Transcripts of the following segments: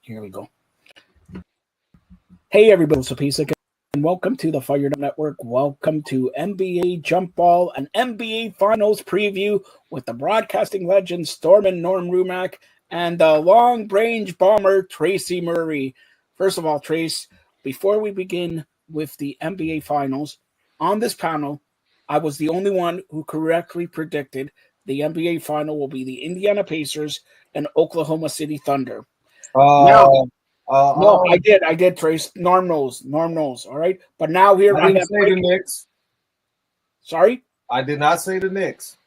Here we go. Hey, everybody, it's Sapisa, and welcome to the Fired Up Network. Welcome to NBA Jump Ball, an NBA Finals preview with the broadcasting legend Storm and Norm Rumack and the long-range bomber Tracy Murray. First of all, Trace, before we begin with the NBA Finals, on this panel, I was the only one who correctly predicted the NBA Final will be the Indiana Pacers and Oklahoma City Thunder. Now, no, I did, Trace. Norm knows. All right. But now here I didn't say the Knicks. Sorry? I did not say the Knicks.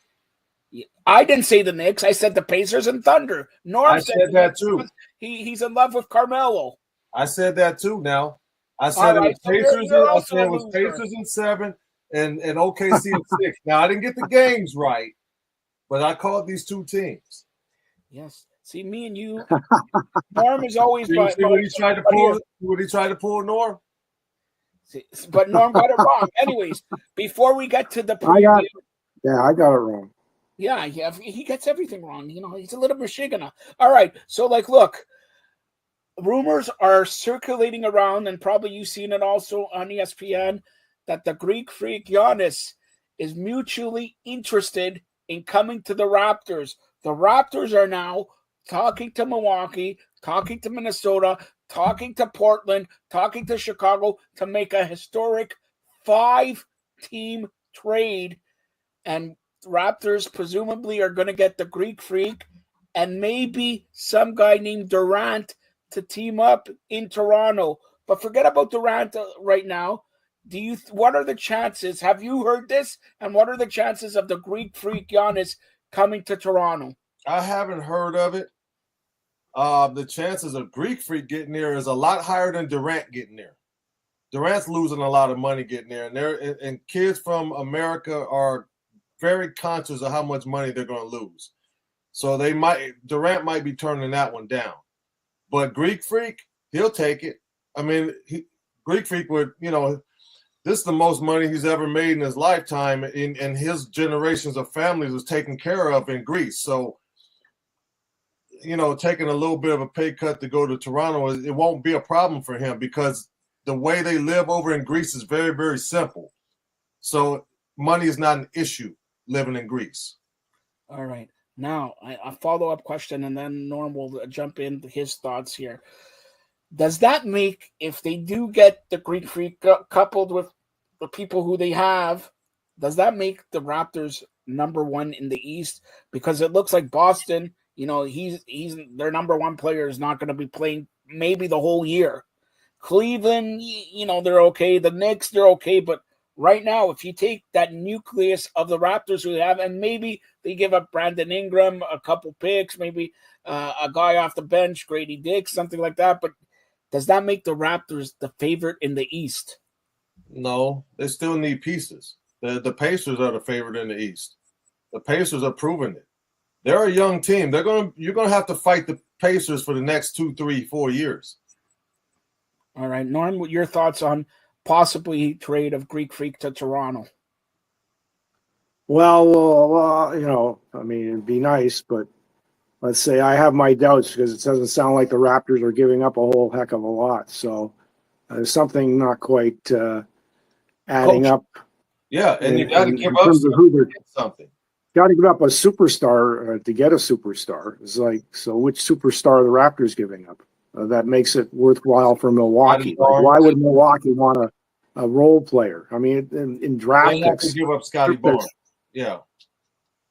I didn't say the Knicks. I said the Pacers and Thunder. Norm I said that too. He's in love with Carmelo. I said that too now. I said it was Pacers. I said it was Pacers in 7 and OKC in 6. Now I didn't get the games right, but I called these two teams. Yes. See, me and you, Norm is always. See what he tried to pull? What he tried to pull, Norm? See, but Norm got it wrong. Anyways, before we get to the preview, I got it wrong. Yeah, he gets everything wrong. You know, he's a little Michigan. All right, so look, rumors are circulating around, and probably you've seen it also on ESPN, that the Greek freak Giannis is mutually interested in coming to the Raptors. The Raptors are now talking to Milwaukee, talking to Minnesota, talking to Portland, talking to Chicago to make a historic 5-team trade. And Raptors presumably are going to get the Greek freak and maybe some guy named Durant to team up in Toronto. But forget about Durant right now. What are the chances? Have you heard this? And what are the chances of the Greek freak Giannis coming to Toronto? I haven't heard of it. The chances of Greek freak getting there is a lot higher than Durant getting there. Durant's losing a lot of money getting there, and kids from America are very conscious of how much money they're going to lose. So Durant might be turning that one down. But Greek freak, he'll take it. I mean, Greek freak would, this is the most money he's ever made in his lifetime, and his generations of families was taken care of in Greece. So, taking a little bit of a pay cut to go to Toronto, it won't be a problem for him because the way they live over in Greece is very, very simple. So money is not an issue living in Greece. All right. Now, a follow-up question, and then Norm will jump in his thoughts here. Does that make, if they do get the Greek freak coupled with the people who they have, does that make the Raptors number one in the East? Because it looks like Boston, he's their number one player is not going to be playing maybe the whole year. Cleveland, they're okay. The Knicks, they're okay. But right now, if you take that nucleus of the Raptors who have, and maybe they give up Brandon Ingram, a couple picks, maybe a guy off the bench, Grady Dick, something like that. But does that make the Raptors the favorite in the East? No, they still need pieces. The Pacers are the favorite in the East. The Pacers are proving it. They're a young team. You're gonna have to fight the Pacers for the next 2, 3, 4 years. All right, Norm, what your thoughts on possibly trade of Greek freak to Toronto? Well, it'd be nice, but let's say I have my doubts because it doesn't sound like the Raptors are giving up a whole heck of a lot. So there's something not quite adding up. Yeah, and you got to give up something. Got to give up a superstar to get a superstar. It's like, so which superstar are the Raptors giving up? That makes it worthwhile for Milwaukee. Like, why would Milwaukee want a role player? I mean, in draft they have to give up Scotty Barnes. Yeah.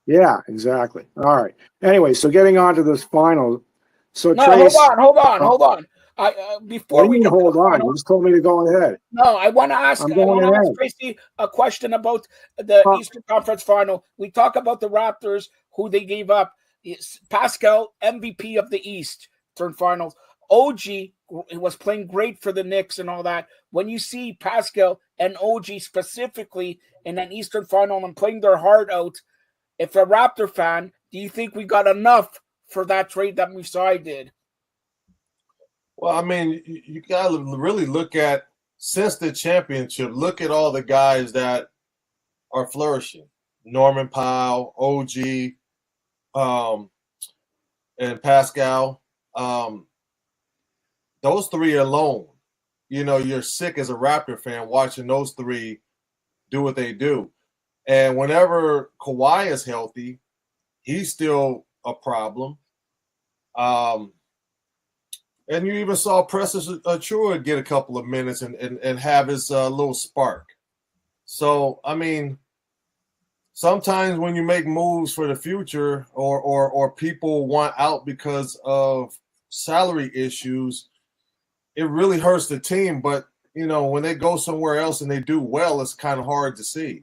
Yeah, exactly. All right. Anyway, so getting on to this final. So no, Trace, hold on. Before we hold on, you just told me to go ahead. No, I want to ask Tracy a question about the Eastern Conference Final. We talk about the Raptors, who they gave up. Pascal, MVP of the East, turn finals. OG was playing great for the Knicks and all that. When you see Pascal and OG specifically in an Eastern Final and playing their heart out, if a Raptor fan, do you think we got enough for that trade that Musai did? Well, I mean, you got to really look at, since the championship, look at all the guys that are flourishing. Norman Powell, OG, and Pascal. those three alone, you're sick as a Raptor fan watching those three do what they do. And whenever Kawhi is healthy, he's still a problem. And you even saw Precious Achiuwa get a couple of minutes and have his little spark. So, I mean, sometimes when you make moves for the future or people want out because of salary issues, it really hurts the team. But, when they go somewhere else and they do well, it's kind of hard to see,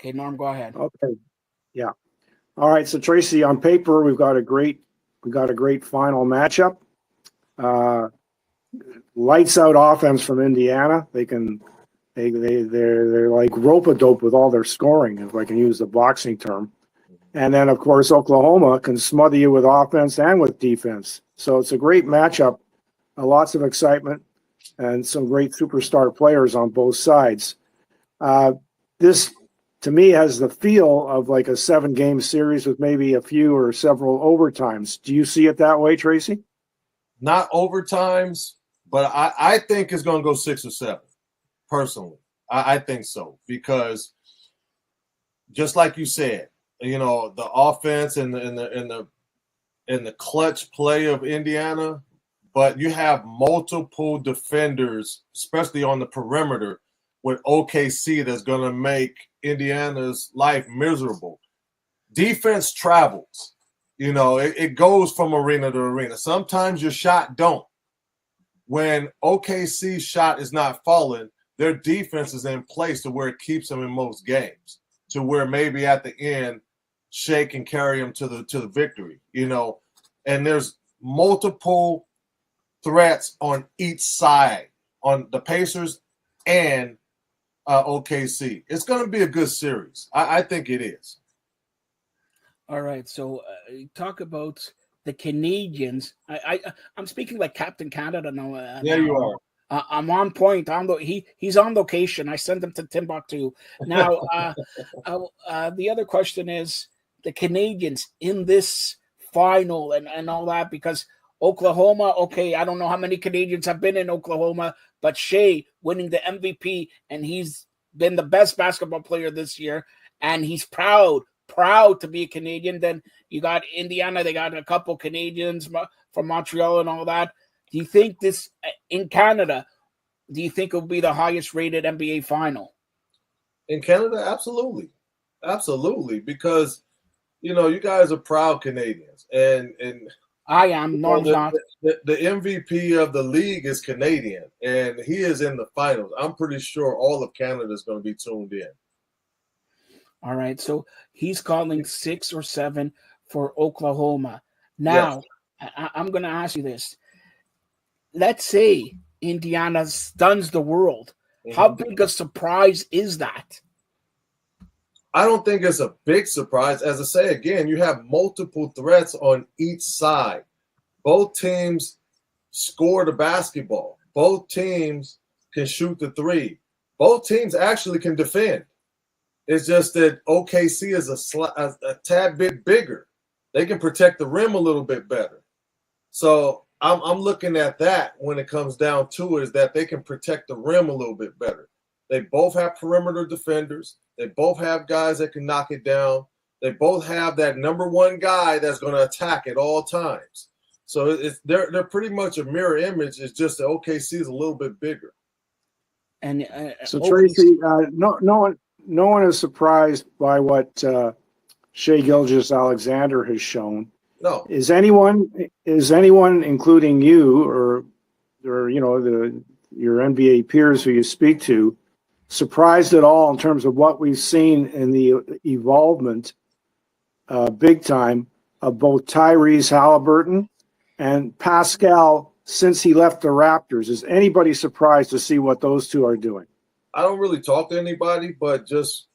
Okay, Norm, go ahead. Okay. Yeah. All right. So Tracy, on paper, we've got a great final matchup. Lights out offense from Indiana. They're like rope-a-dope with all their scoring, if I can use the boxing term. And then, of course, Oklahoma can smother you with offense and with defense. So it's a great matchup. Lots of excitement and some great superstar players on both sides. This, to me, has the feel of like a 7-game series with maybe a few or several overtimes. Do you see it that way, Tracy? Not overtimes, but I think it's going to go 6 or 7. Personally, I think so, because just like you said, the offense and the clutch play of Indiana, but you have multiple defenders, especially on the perimeter, with OKC that's going to make Indiana's life miserable. Defense travels. It goes from arena to arena. Sometimes your shot don't. When OKC's shot is not falling, their defense is in place to where it keeps them in most games, to where maybe at the end, Shea can carry them to the victory, And there's multiple threats on each side, on the Pacers and OKC. It's going to be a good series. I think it is. All right. So talk about the Canadians. I'm speaking like Captain Canada now. Yeah, you are. I'm on point. He's on location. I sent him to Timbuktu. Now, the other question is the Canadians in this final and all that, because Oklahoma, okay, I don't know how many Canadians have been in Oklahoma, but Shea winning the MVP, and he's been the best basketball player this year, and he's proud to be a Canadian. Then you got Indiana, they got a couple Canadians from Montreal and all that. Do you think this in Canada, do you think it will be the highest rated NBA final? In Canada, absolutely. Absolutely. Because, you guys are proud Canadians. And I am. Norm's not. The MVP of the league is Canadian, and he is in the finals. I'm pretty sure all of Canada is going to be tuned in. All right. So he's calling 6 or 7 for Oklahoma. Now, yes. I'm going to ask you this. Let's say Indiana stuns the world. Mm-hmm. How big a surprise is that? I don't think it's a big surprise. As I say again, you have multiple threats on each side. Both teams score the basketball. Both teams can shoot the three. Both teams actually can defend. It's just that OKC is a tad bit bigger. They can protect the rim a little bit better. So I'm looking at that when it comes down to it, is that they can protect the rim a little bit better. They both have perimeter defenders. They both have guys that can knock it down. They both have that number one guy that's going to attack at all times. So they're pretty much a mirror image. It's just that OKC is a little bit bigger. And so Tracy, no one is surprised by what Shai Gilgeous-Alexander has shown. No. Is anyone, including you or your NBA peers who you speak to, surprised at all in terms of what we've seen in the evolvement, big time, of both Tyrese Halliburton and Pascal since he left the Raptors? Is anybody surprised to see what those two are doing? I don't really talk to anybody, but just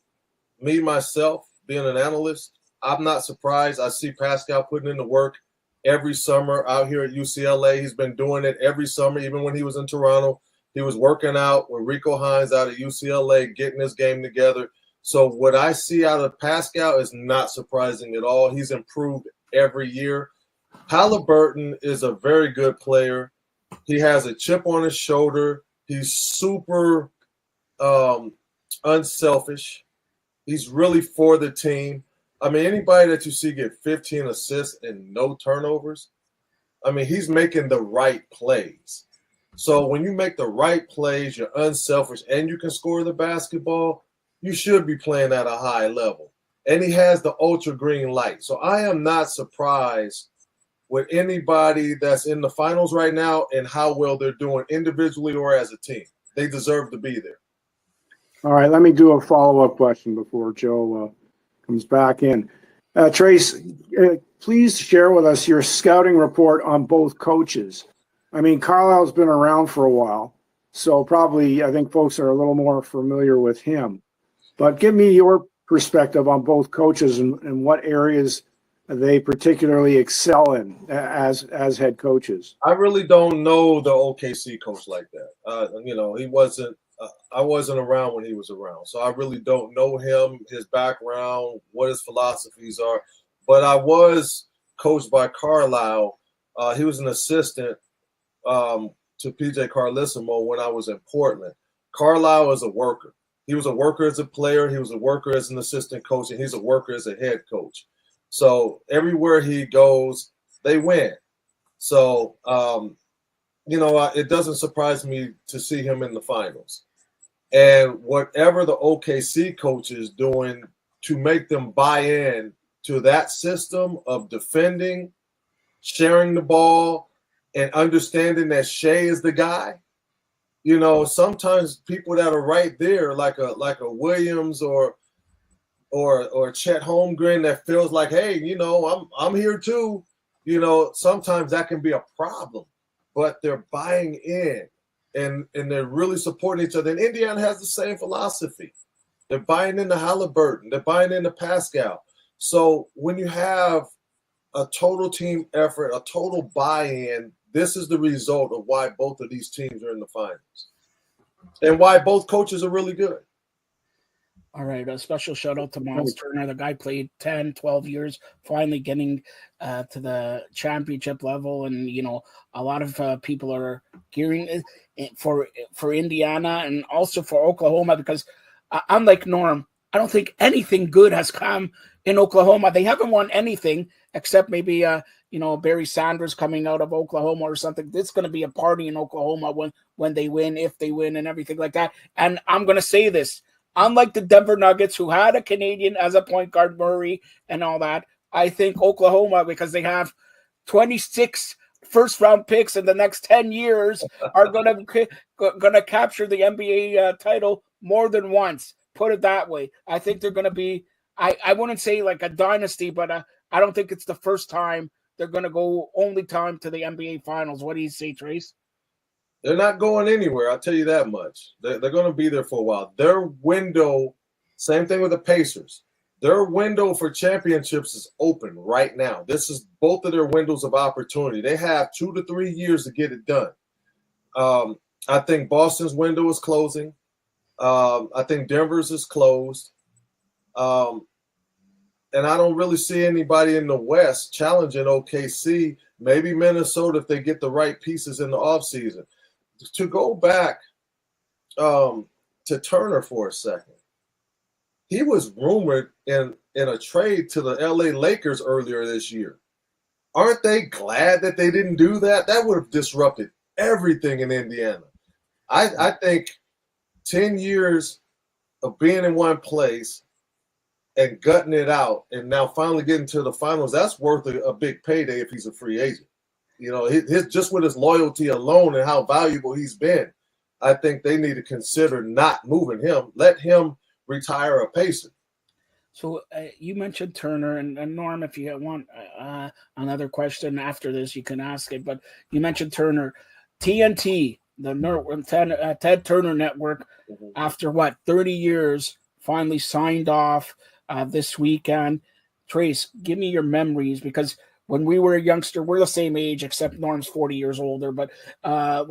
me, myself, being an analyst, I'm not surprised. I see Pascal putting in the work every summer out here at UCLA. He's been doing it every summer, even when he was in Toronto. He was working out with Rico Hines out at UCLA, getting his game together. So what I see out of Pascal is not surprising at all. He's improved every year. Halliburton is a very good player. He has a chip on his shoulder. He's super unselfish. He's really for the team. I mean, anybody that you see get 15 assists and no turnovers, I mean, he's making the right plays. So when you make the right plays, you're unselfish, and you can score the basketball, you should be playing at a high level. And he has the ultra green light. So I am not surprised with anybody that's in the finals right now and how well they're doing individually or as a team. They deserve to be there. All right, let me do a follow-up question before Joe comes back in. Trace, please share with us your scouting report on both coaches. I mean, Carlisle's been around for a while, so probably I think folks are a little more familiar with him. But give me your perspective on both coaches and what areas they particularly excel in as head coaches. I really don't know the OKC coach like that. He wasn't. I wasn't around when he was around, so I really don't know him, his background, what his philosophies are. But I was coached by Carlisle. He was an assistant to PJ Carlissimo when I was in Portland. Carlisle is a worker. He was a worker as a player. He was a worker as an assistant coach, and he's a worker as a head coach. So everywhere he goes, they win. So, it doesn't surprise me to see him in the finals. And whatever the OKC coach is doing to make them buy in to that system of defending, sharing the ball, and understanding that Shea is the guy. Sometimes people that are right there, like a Williams or Chet Holmgren, that feels like, hey, I'm here too. Sometimes that can be a problem, but they're buying in and they're really supporting each other. And Indiana has the same philosophy. They're buying into Halliburton. They're buying into Pascal. So when you have a total team effort, a total buy-in, this is the result of why both of these teams are in the finals and why both coaches are really good. All right, a special shout out to Miles Turner. The guy played 10, 12 years, finally getting to the championship level. And, a lot of people are gearing for Indiana and also for Oklahoma because unlike Norm, I don't think anything good has come in Oklahoma. They haven't won anything except maybe, Barry Sanders coming out of Oklahoma or something. It's going to be a party in Oklahoma when they win, if they win and everything like that. And I'm going to say this. Unlike the Denver Nuggets, who had a Canadian as a point guard, Murray, and all that, I think Oklahoma, because they have 26 first-round picks in the next 10 years, are going to capture the NBA title more than once. Put it that way. I think they're going to be, I wouldn't say like a dynasty, but I don't think it's the first time they're going to go only time to the NBA Finals. What do you say, Trace? They're not going anywhere, I'll tell you that much. They're going to be there for a while. Their window, same thing with the Pacers. Their window for championships is open right now. This is both of their windows of opportunity. They have 2 to 3 years to get it done. I think Boston's window is closing. I think Denver's is closed. And I don't really see anybody in the West challenging OKC, maybe Minnesota if they get the right pieces in the offseason. To go back to Turner for a second, he was rumored in a trade to the LA Lakers earlier this year. Aren't they glad that they didn't do that? That would have disrupted everything in Indiana. I think 10 years of being in one place and gutting it out and now finally getting to the finals, that's worth a big payday if he's a free agent. His just with his loyalty alone and how valuable he's been, I think they need to consider not moving him. Let him retire a Pacer. So you mentioned Turner, and Norm, if you want another question after this, you can ask it. But you mentioned Turner. TNT, the Ted Turner Network, after 30 years, finally signed off this weekend. Trace, give me your memories, because when we were a youngster, we're the same age, except Norm's 40 years older, but we're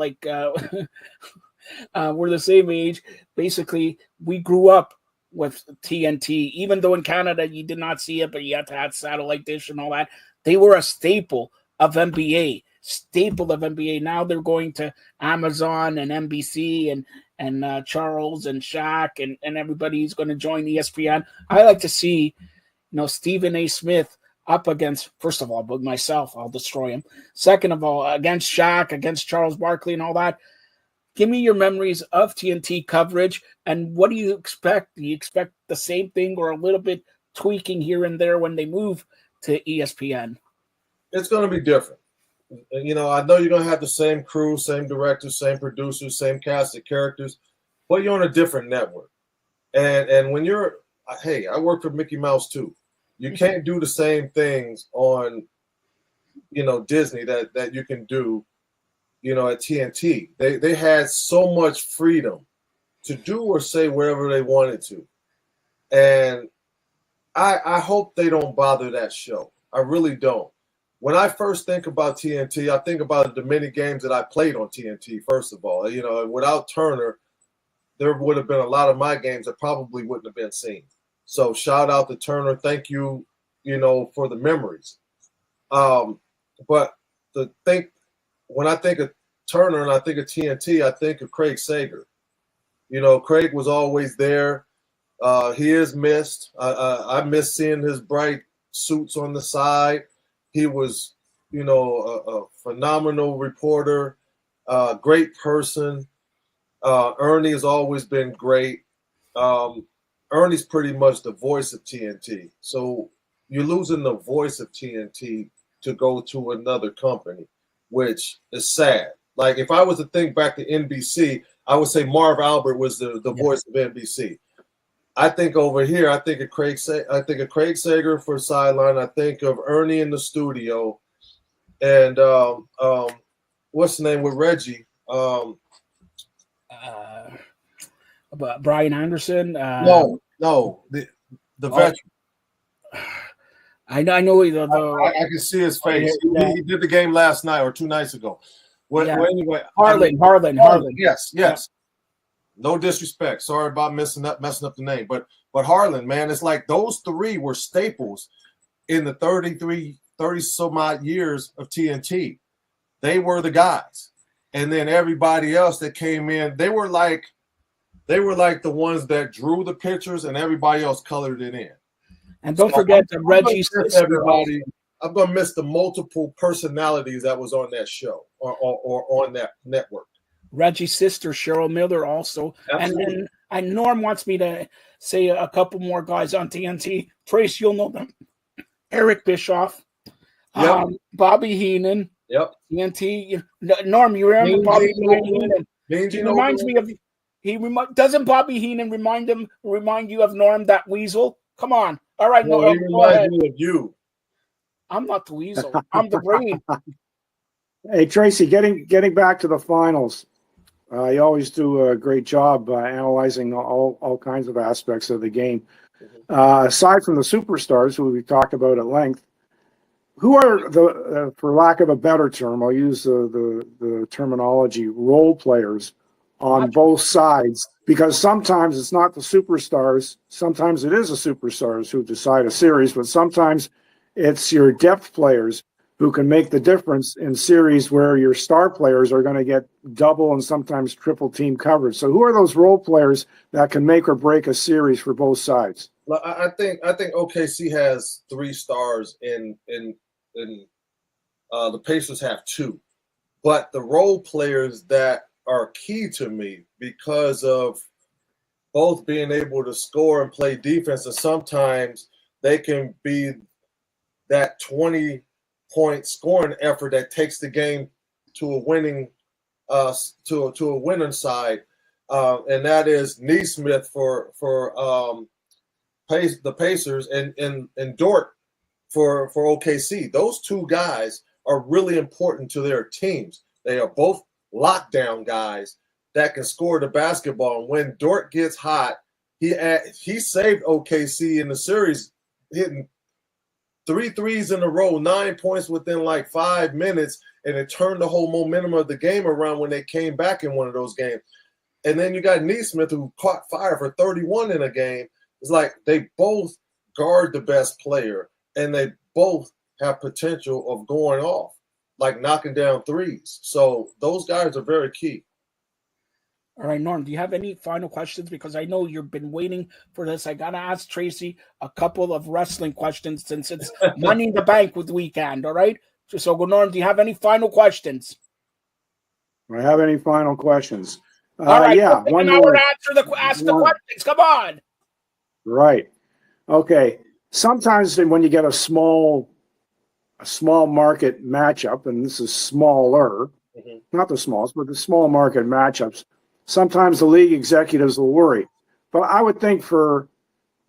the same age. Basically, we grew up with TNT, even though in Canada you did not see it, but you had to have satellite dish and all that. They were a staple of NBA, staple of NBA. Now they're going to Amazon and NBC and Charles and Shaq and everybody's going to join ESPN. I like to see, Stephen A. Smith up against, first of all, but myself, I'll destroy him. Second of all, against Shaq, against Charles Barkley and all that. Give me your memories of TNT coverage, and what do you expect? Do you expect the same thing or a little bit tweaking here and there when they move to ESPN? It's going to be different. I know you're going to have the same crew, same directors, same producers, same cast of characters, but you're on a different network. And when you're, hey, I work for Mickey Mouse too. You can't do the same things on, Disney that you can do, at TNT. They had so much freedom to do or say wherever they wanted to. And I hope they don't bother that show. I really don't. When I first think about TNT, I think about the many games that I played on TNT, first of all. Without Turner, there would have been a lot of my games that probably wouldn't have been seen. So shout out to Turner. Thank you, for the memories. But when I think of Turner and I think of TNT, I think of Craig Sager. Craig was always there. He is missed. I miss seeing his bright suits on the side. He was, a phenomenal reporter, great person. Ernie has always been great. Ernie's pretty much the voice of TNT. So you're losing the voice of TNT to go to another company, which is sad. Like if I was to think back to NBC, I would say Marv Albert was the voice of NBC. I think over here, I think of Craig Sager for sideline. I think of Ernie in the studio, and what's the name with Reggie? But Brian Anderson. No, the veteran. I know. I can see his face. Yeah. He did the game last night or 2 nights ago. Anyway, Harlan. Yes. Yeah. No disrespect. Sorry about messing up the name, but Harlan, man, it's like those three were staples in the 30 some odd years of TNT. They were the guys, and then everybody else that came in, they were like the ones that drew the pictures, and everybody else colored it in. And don't forget that Reggie's sister. Everybody, I'm gonna miss the multiple personalities that was on that show or on that network. Reggie's sister, Cheryl Miller, also. Absolutely. And Norm wants me to say a couple more guys on TNT. Trace, you'll know them. Eric Bischoff, Bobby Heenan. Yep. TNT. Norm, you remember Bobby Heenan? He reminds me of. Doesn't Bobby Heenan remind you of Norm, that weasel? Come on. All right, no, he reminds me of you. I'm not the weasel. I'm the brain. Hey, Tracy, getting back to the finals. You always do a great job analyzing all kinds of aspects of the game. Aside from the superstars, who we've talked about at length, who are the, for lack of a better term, I'll use the terminology, role players on both sides? Because sometimes it's not the superstars. Sometimes it is the superstars who decide a series, but sometimes it's your depth players who can make the difference in series where your star players are going to get double and sometimes triple team coverage. So who are those role players that can make or break a series for both sides? Well, I think OKC has 3 stars in the Pacers have 2. But the role players that are key to me because of both being able to score and play defense, and sometimes they can be that 20-point scoring effort that takes the game to a winning side, and that is Neesmith for the Pacers and Dort for OKC. Those 2 guys are really important to their teams. They are both lockdown guys that can score the basketball. And when Dort gets hot, he saved OKC in the series, hitting 3 threes in a row, 9 points within like 5 minutes, and it turned the whole momentum of the game around when they came back in one of those games. And then you got Neesmith, who caught fire for 31 in a game. It's like they both guard the best player, and they both have potential of going off. like knocking down threes. So those guys are very key. All right, Norm, do you have any final questions? Because I know you've been waiting for this. I got to ask Tracy a couple of wrestling questions since it's Money in the Bank with weekend, all right? So, Norm, do you have any final questions? Do I have any final questions? All right, yeah, one hour more. to ask the questions. Come on. Right. Okay. Sometimes when you get a small market matchup, and this is smaller, not the smallest, but the small market matchups, sometimes the league executives will worry. But I would think I'll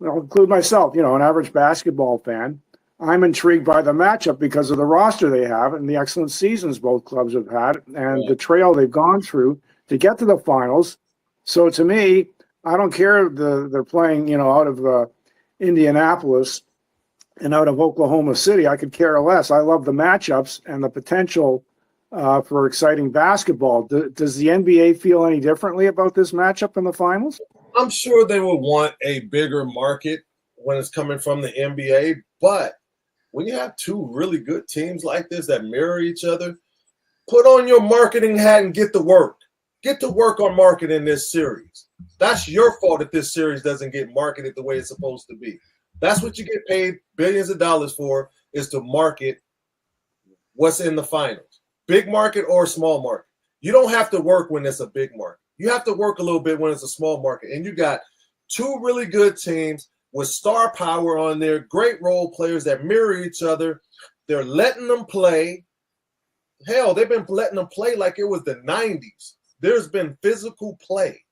include myself, an average basketball fan, I'm intrigued by the matchup because of the roster they have and the excellent seasons both clubs have had and the trail they've gone through to get to the finals. So to me, I don't care if they're playing, out of Indianapolis and out of Oklahoma City. I could care less. I love the matchups and the potential for exciting basketball. Does the NBA feel any differently about this matchup in the finals? I'm sure they would want a bigger market when it's coming from the NBA, but when you have two really good teams like this that mirror each other, put on your marketing hat and get to work. Get to work on marketing this series. That's your fault if this series doesn't get marketed the way it's supposed to be. That's what you get paid billions of dollars for, is to market what's in the finals. Big market or small market. You don't have to work when it's a big market. You have to work a little bit when it's a small market. And you got two really good teams with star power on there, great role players that mirror each other. They're letting them play. Hell, they've been letting them play like it was the 90s. There's been physical play.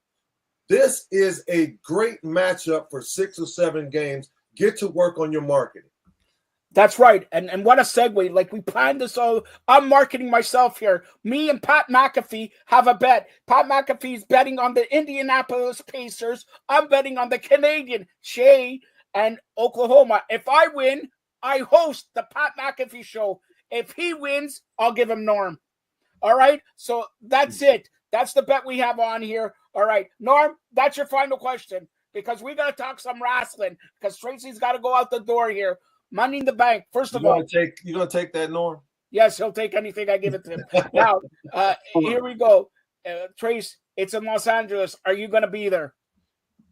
This is a great matchup for 6 or 7 games. Get to work on your marketing. That's right. And what a segue. Like, we planned this all. I'm marketing myself here. Me and Pat McAfee have a bet. Pat McAfee's betting on the Indianapolis Pacers. I'm betting on the Canadian Shea and Oklahoma. If I win, I host the Pat McAfee show. If he wins, I'll give him Norm. All right? So that's it. That's the bet we have on here. All right. Norm, that's your final question, because we got to talk some wrestling, because Tracy's got to go out the door here. Money in the Bank. First of all, you gonna take that, Norm? Yes, he'll take anything I give it to him. Now, here we go. Trace, it's in Los Angeles. Are you gonna be there?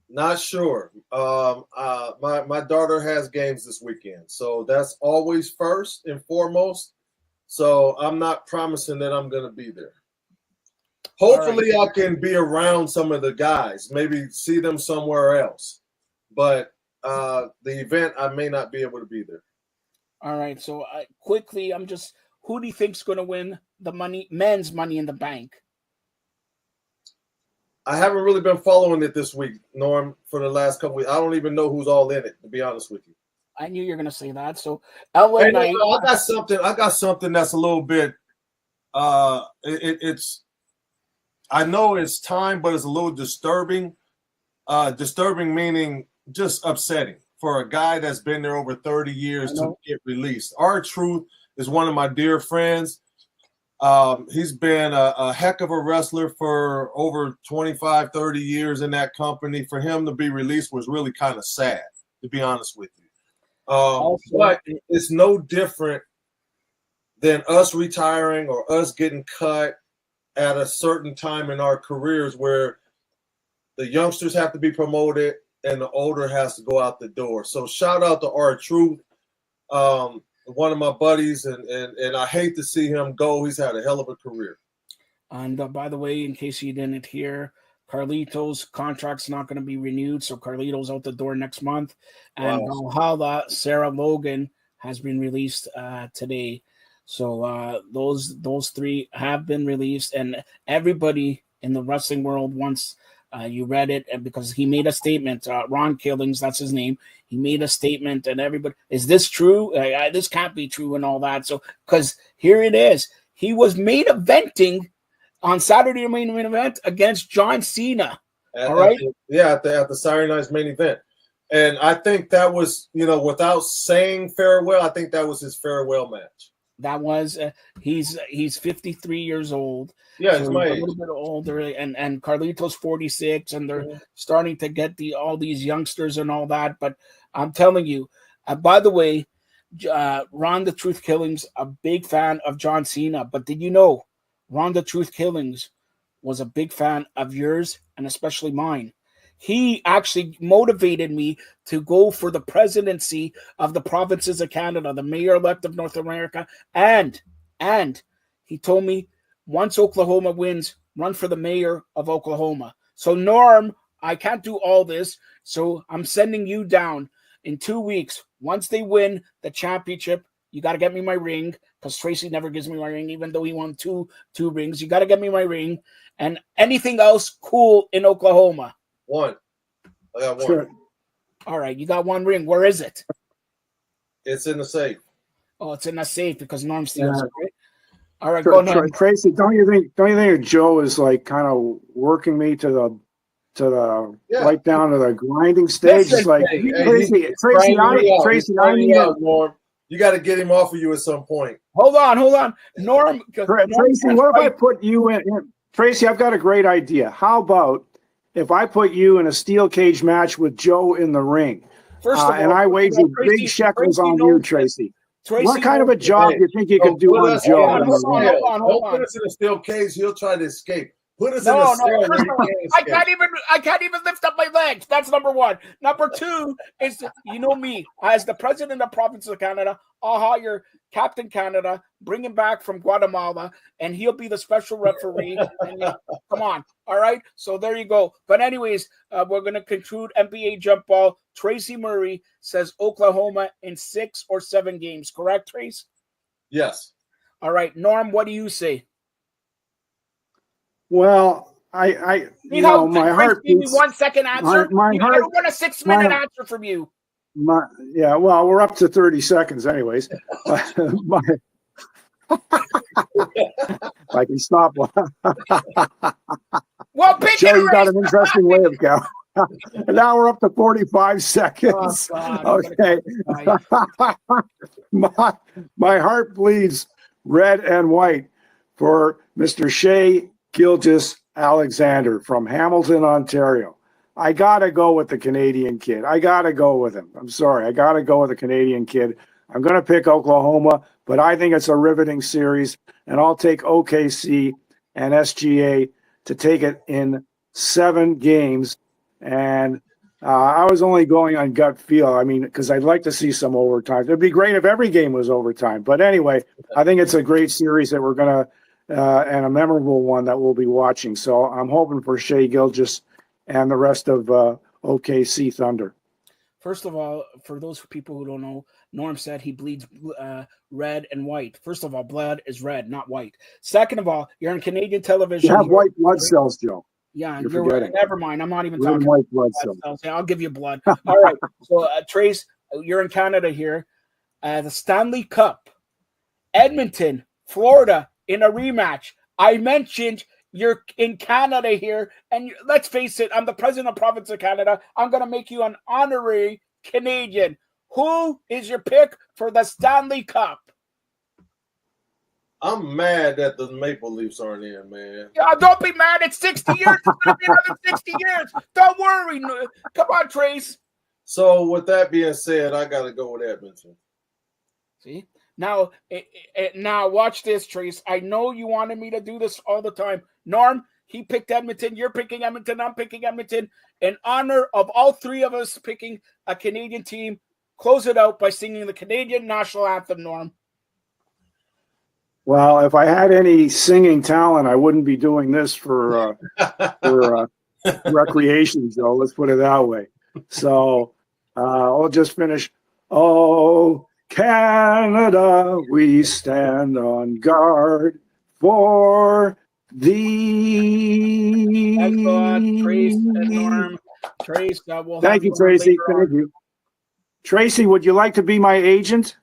Not sure. My daughter has games this weekend, so that's always first and foremost. So I'm not promising that I'm gonna be there. Hopefully, I can be around some of the guys, maybe see them somewhere else. But the event, I may not be able to be there. All right. So quickly, who do you think's going to win the men's Money in the Bank? I haven't really been following it this week, Norm, for the last couple weeks. I don't even know who's all in it, to be honest with you. I knew you were going to say that. So LA Knight. I got something that's a little bit. It's. I know it's time, but it's a little disturbing. Disturbing meaning just upsetting for a guy that's been there over 30 years to get released. R-Truth is one of my dear friends. He's been a heck of a wrestler for over 25, 30 years in that company. For him to be released was really kind of sad, to be honest with you. But it's no different than us retiring or us getting cut at a certain time in our careers, where the youngsters have to be promoted and the older has to go out the door. So shout out to R-Truth, one of my buddies, and I hate to see him go. He's had a hell of a career. And by the way, in case you didn't hear, Carlito's contract's not going to be renewed, so Carlito's out the door next month. And Valhalla, Sarah Logan, has been released today. So those three have been released, and everybody in the wrestling world wants you read it, and because he made a statement. Ron Killings, that's his name. He made a statement, and everybody, is this true? This can't be true, and all that. So, because here it is, he was main eventing on Saturday main event against John Cena. All right, at the Saturday night's main event, and I think that was, without saying farewell, I think that was his farewell match. That was he's 53 years old. Yeah, so he's my age. A little bit older, and Carlito's 46, and they're starting to get all these youngsters and all that. But I'm telling you, by the way, Ron the Truth Killings, a big fan of John Cena. But did you know Ron the Truth Killings was a big fan of yours and especially mine? He actually motivated me to go for the presidency of the provinces of Canada, the mayor-elect of North America. And he told me, once Oklahoma wins, run for the mayor of Oklahoma. So, Norm, I can't do all this, so I'm sending you down in 2 weeks. Once they win the championship, you got to get me my ring, because Tracy never gives me my ring, even though he won two rings. You got to get me my ring. And anything else cool in Oklahoma? One. I got one. Sure. All right, you got one ring. Where is it? It's in the safe. Oh, it's in the safe because Norm steals Yeah. it, right? All right, go ahead. Tracy, don't you think that Joe is like kind of working me to the right down to the grinding stage? It's like Tracy, I need Norm. You got to get him off of you at some point. Hold on, Norm. Tracy, what if I put you in? Tracy, I've got a great idea. How about if I put you in a steel cage match with Joe in the ring? First of all, and I wager big shekels on you, Tracy. Tracy, what kind of a job do you think you could do on Joe? Hold on. Put us in a steel cage. He'll try to escape. Put us in a cell. I can't even lift up my legs. That's number one. Number two is, you know me, as the president of the province of Canada, I'll hire Captain Canada, bring him back from Guatemala, and he'll be the special referee. Come on. All right. So there you go. But anyways, we're going to conclude NBA jump ball. Tracy Murray says Oklahoma in 6 or 7 games. Correct, Trace? Yes. All right. Norm, what do you say? Well, I you know, my heart beats. 1 second answer. My heart. I don't want a 6-minute answer from you. Yeah, well, we're up to 30 seconds, anyways. I can stop. Well, pick Joe, you got an interesting way of going. Now we're up to 45 seconds. Oh, okay. my heart bleeds red and white for Mr. Shea Gilgeous Alexander from Hamilton, Ontario. I got to go with the Canadian kid. I got to go with him. I'm sorry. I got to go with the Canadian kid. I'm going to pick Oklahoma, but I think it's a riveting series, and I'll take OKC and SGA to take it in 7 games. And I was only going on gut feel. I mean, because I'd like to see some overtime. It'd be great if every game was overtime. But anyway, I think it's a great series that we're going to and a memorable one that we'll be watching. So I'm hoping for Shea Gilgeous and the rest of OKC Thunder. First of all, for those people who don't know, Norm said he bleeds red and white. First of all, blood is red, not white. Second of all, you're on Canadian television. You have white blood cells, Joe. Yeah, you're right. Never mind. I'm not even talking white blood cells. Yeah, I'll give you blood. All right. So, Trace, you're in Canada here. The Stanley Cup, Edmonton, Florida, in a rematch. I mentioned you're in Canada here, and let's face it, I'm the president of the province of Canada. I'm going to make you an honorary Canadian. Who is your pick for the Stanley Cup? I'm mad that the Maple Leafs aren't in, man. Yeah, don't be mad. It's 60 years. It's going to be another 60 years. Don't worry. Come on, Trace. So with that being said, I got to go with Edmonton. See? Now watch this, Trace. I know you wanted me to do this all the time. Norm, he picked Edmonton. You're picking Edmonton. I'm picking Edmonton. In honor of all 3 of us picking a Canadian team, close it out by singing the Canadian national anthem, Norm. Well, if I had any singing talent, I wouldn't be doing this for recreation, Joe. Let's put it that way. So I'll just finish. Oh, Canada, we stand on guard for thee. Excellent, Trace and Norm. Trace, thank you, Tracy. Thank you. Tracy, would you like to be my agent?